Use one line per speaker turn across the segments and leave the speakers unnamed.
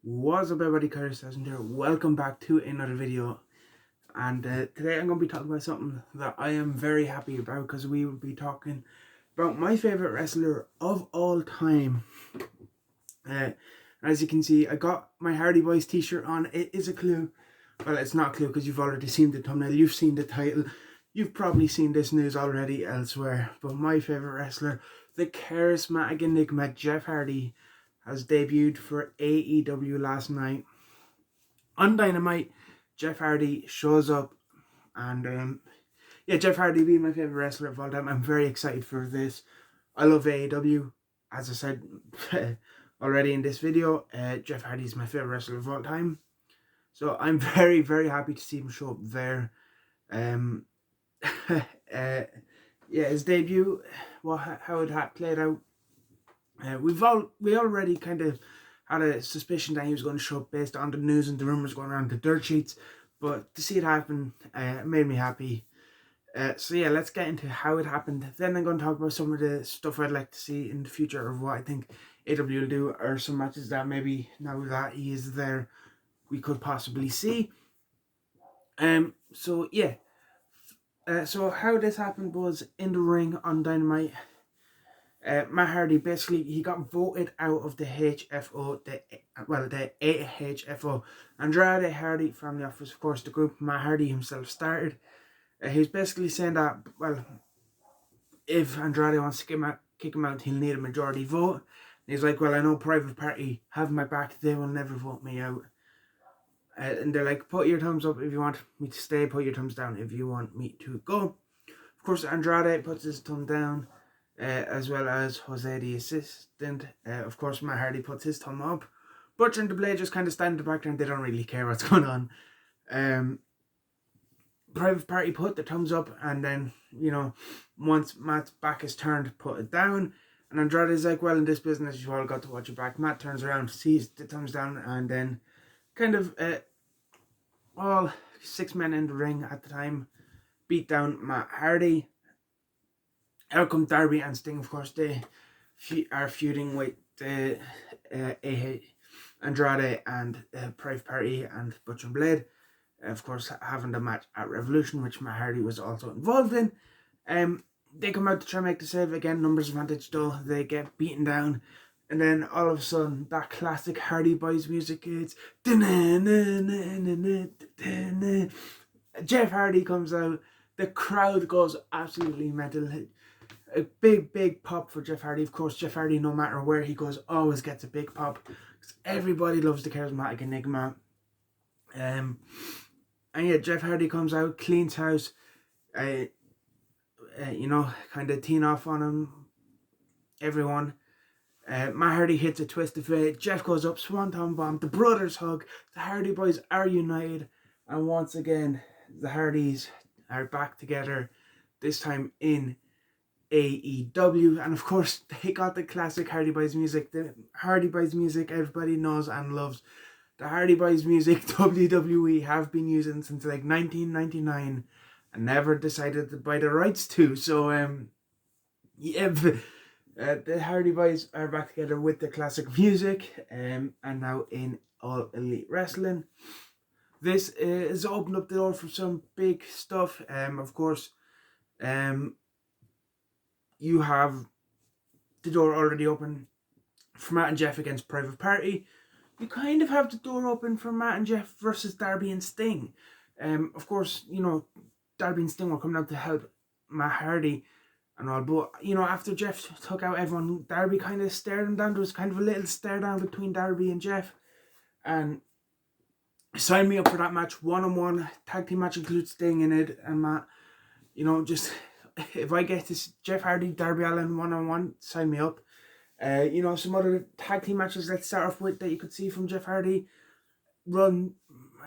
What's up everybody, Curtis here. Welcome back to another video, and today I'm going to be talking about something that I am very happy about, because we will be talking about my favourite wrestler of all time. As you can see, I got my Hardy Boys t-shirt on. It is a clue. Well, it's not a clue because you've already seen the thumbnail, you've seen the title, you've probably seen this news already elsewhere, but my favourite wrestler, the charismatic enigma Jeff Hardy, has debuted for AEW last night. On Dynamite, Jeff Hardy shows up, and Jeff Hardy being my favourite wrestler of all time. I'm very excited for this. I love AEW, as I said already in this video. Jeff Hardy is my favourite wrestler of all time, so I'm very, very happy to see him show up there. His debut, how it played out. We already kind of had a suspicion that he was going to show up based on the news and the rumours going around the dirt sheets, but to see it happen made me happy. So yeah, let's get into how it happened. Then I'm going to talk about some of the stuff I'd like to see in the future, of what I think AEW will do, or some matches that maybe now that he is there we could possibly see. So yeah. So how this happened was in the ring on Dynamite. Matt Hardy, basically, he got voted out of the HFO, the AHFO. Andrade, Hardy, Family Office, of course, the group Matt Hardy himself started. He was basically saying that, well, if Andrade wants to kick him out, he'll need a majority vote. And he's like, well, I know Private Party have my back, they will never vote me out. And they're like, put your thumbs up if you want me to stay, put your thumbs down if you want me to go. Of course, Andrade puts his thumb down, as well as Jose, the assistant. Of course, Matt Hardy puts his thumb up. Butcher and the Blade just kind of stand in the background. They don't really care what's going on. Private Party put the thumbs up, and then, once Matt's back is turned, put it down. And Andrade's like, well, in this business, you've all got to watch your back. Matt turns around, sees the thumbs down, and then kind of all 6 men in the ring at the time beat down Matt Hardy. Out come Darby and Sting, of course. They are feuding with Andrade and Private Party and Butcher and Blade. Of course, having the match at Revolution, which Matt Hardy was also involved in. They come out to try and make the save again. Numbers advantage though. They get beaten down. And then all of a sudden, that classic Hardy Boys music hits. Jeff Hardy comes out. The crowd goes absolutely mental. A big pop for Jeff Hardy. Of course, Jeff Hardy, no matter where he goes, always gets a big pop. Everybody loves the charismatic enigma. And yeah, Jeff Hardy comes out, cleans house. Kind of teeing off on him. Everyone. Matt Hardy hits a twist of fate. Jeff goes up, swanton bomb. The brothers hug. The Hardy Boys are united, and once again, the Hardys are back together. This time in AEW, and of course they got the classic Hardy Boys music. The Hardy Boys music everybody knows and loves. The Hardy Boys music WWE have been using since like 1999 and never decided to buy the rights to. So the Hardy Boys are back together with the classic music, and now in All Elite Wrestling. This has opened up the door for some big stuff. Of course, you have the door already open for Matt and Jeff against Private Party. You kind of have the door open for Matt and Jeff versus Darby and Sting. Of course, Darby and Sting were coming out to help Matt Hardy and all, but after Jeff took out everyone, Darby kind of stared him down. There was kind of a little stare down between Darby and Jeff, and sign me up for that match. 1-on-1 tag team match includes Sting in it and Matt. Just if I get this Jeff Hardy, Darby Allin 1-on-1, sign me up. Some other tag team matches let's start off with that you could see from Jeff Hardy. Run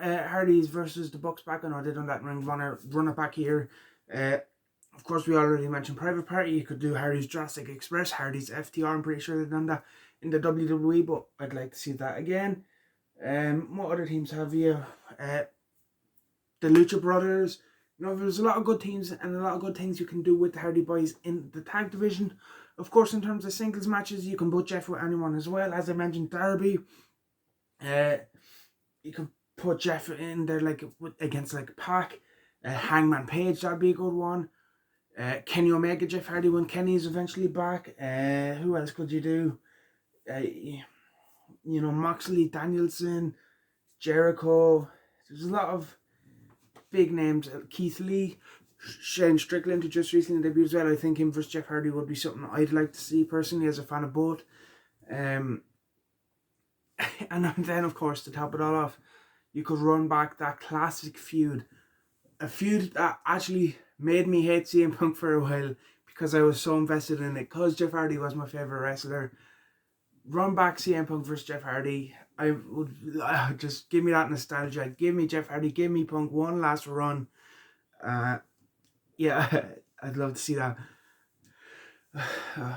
Hardys versus the Bucks back. I know they done that in Ring of Honor. Run it back here. Of course, we already mentioned Private Party. You could do Hardy's Jurassic Express, Hardy's FTR. I'm pretty sure they've done that in the WWE, but I'd like to see that again. What other teams have you? The Lucha Brothers. There's a lot of good teams and a lot of good things you can do with the Hardy Boys in the tag division. Of course, in terms of singles matches, you can put Jeff with anyone as well. As I mentioned, Darby. You could put Jeff in there like against like Pac, Hangman Page, that'd be a good one. Kenny Omega, Jeff Hardy when Kenny's eventually back. Who else could you do? You know, Moxley, Danielson, Jericho. There's a lot of big names. Keith Lee, Shane Strickland, who just recently debuted as well. I think him versus Jeff Hardy would be something I'd like to see personally as a fan of both. And then, of course, to top it all off, you could run back that classic feud. A feud that actually made me hate CM Punk for a while because I was so invested in it. Because Jeff Hardy was my favourite wrestler. Run back CM Punk versus Jeff Hardy. I would just give me that nostalgia. Give me Jeff Hardy. Give me Punk one last run. Yeah, I'd love to see that.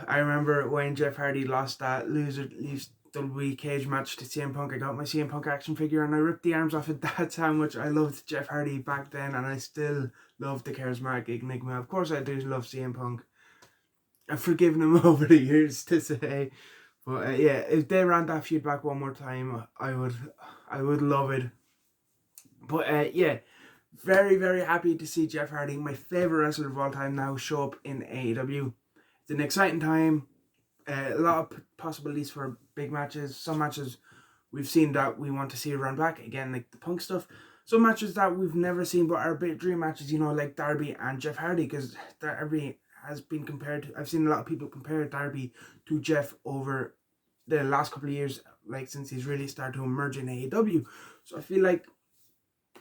I remember when Jeff Hardy lost that loser leaves WWE cage match to CM Punk. I got my CM Punk action figure and I ripped the arms off it. That's how much I loved Jeff Hardy back then, and I still love the charismatic Enigma. Of course I do love CM Punk. I've forgiven him over the years to say, but yeah, if they ran that feud back one more time, I would love it. But yeah, very, very happy to see Jeff Hardy, my favourite wrestler of all time, now show up in AEW. It's an exciting time. A lot of possibilities for big matches. Some matches we've seen that we want to see run back again, like the Punk stuff. Some matches that we've never seen but are big dream matches, you know, like Darby and Jeff Hardy, because Darby has been compared to, I've seen a lot of people compare Darby to Jeff over the last couple of years, like since he's really started to emerge in AEW. So I feel like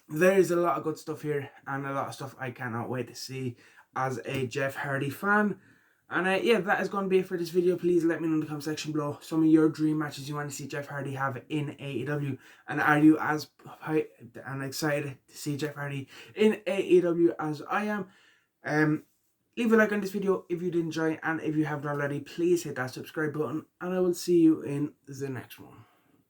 there is a lot of good stuff here and a lot of stuff I cannot wait to see as a Jeff Hardy fan. And yeah, that is going to be it for this video. Please let me know in the comment section below some of your dream matches you want to see Jeff Hardy have in AEW. And are you as excited to see Jeff Hardy in AEW as I am? Leave a like on this video if you did enjoy, and if you haven't already, please hit that subscribe button, and I will see you in the next one.